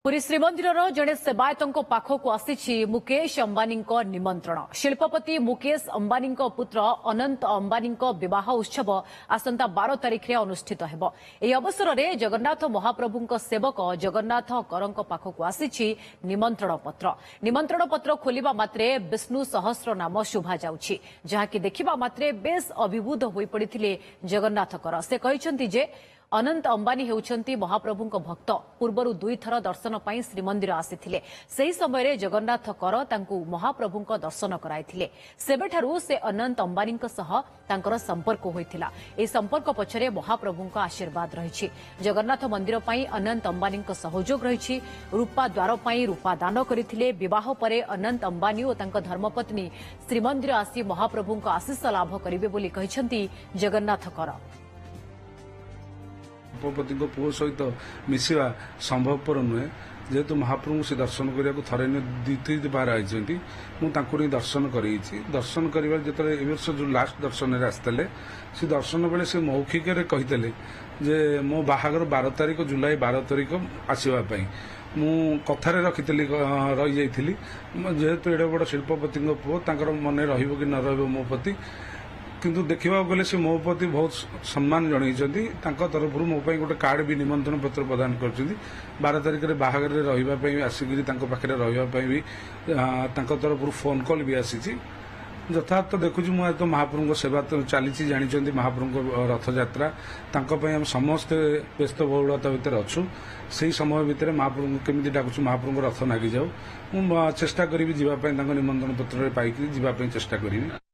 पुरी श्रीमंदिर जड़े सेवायतों पाखक आसी मुकेश अंबानी निमंत्रण। शिल्पपति मुकेश अंबानी पुत्र अनंत अंबानी विवाह उत्सव आसंता 12 तारिख में अनुष्ठित होब। यह अवसर में जगन्नाथ महाप्रभु सेवक जगन्नाथ करंक पाखक आसी निमंत्रण पत्र खोलिबा मात्रे विष्णु सहस्र नाम शुभा जाउछि, जहाँकि देखिबा मात्रे बेस अभिभूत होई पड़िथिले जगन्नाथ कर। से कहिसंती जे अनंत अंबानी हेउछंती महाप्रभुଙ୍କ भक्त। पूर्वरु 2 थर दर्शन पाई श्रीमंदिर आसीथिले। सही समय जगन्नाथ कर तांकु महाप्रभुଙ୍କ दर्शन कराइथिले। सेबेठारु से अनंत अंबानीଙ୍କ सह तांकर संपर्क होइथिला। ए संपर्क पछरे महाप्रभुଙ୍କ आशीर्वाद रहिछि। जगन्नाथ मंदिर पाई अनंत अंबानीଙ୍କ सहयोग रहिछि। रूपा द्वार पाई रूपा दान करिथिले। विवाह परे अनंत अंबानी और तांक धर्मपत्नी श्रीमंदिर आसी महाप्रभुଙ୍କ आशीष लाभ करिवे बोली कहिसंती जगन्नाथ कर। उपपति पुओ सहित मिसवा संभवपर नुहे, जेहेतु महाप्रभु से दर्शन करने को थरे द्वितीय बार आई मुझे दर्शन दर्शन कर जो लास्ट दर्शन आसते से दर्शन बेले से मौखिक कही जे मो बाहागर 12 तारिख जुलाई 12 तारिख आसवाई मु कथार रखी रही जाइली। जेहेतु एडे बड़ शिल्पपति पुओ मन रही कि न रही मो प्रति, किंतु देखा गले से मो प्रति बहुत सम्मान जनइछंती। तरफ मो गोटे कार्ड भी निमंत्रण पत्र प्रदान कर 12 तारिख में बाहागर रही आसिक पाखे रही भी तरफ फोन कॉल भी आसी। यथार्थ देखुची मुझे तो महाप्रभु सेवा तो चली जानी महाप्रभु रथ यात्रा आम समस्ते व्यस्त बहुलता भितर अच्छु। से समय भितर महाप्रभु केमी डाकुछु महाप्रभु रथ नागी जाऊ। चेष्टा करी निमंत्रण पत्र पाई चेष्टा करी।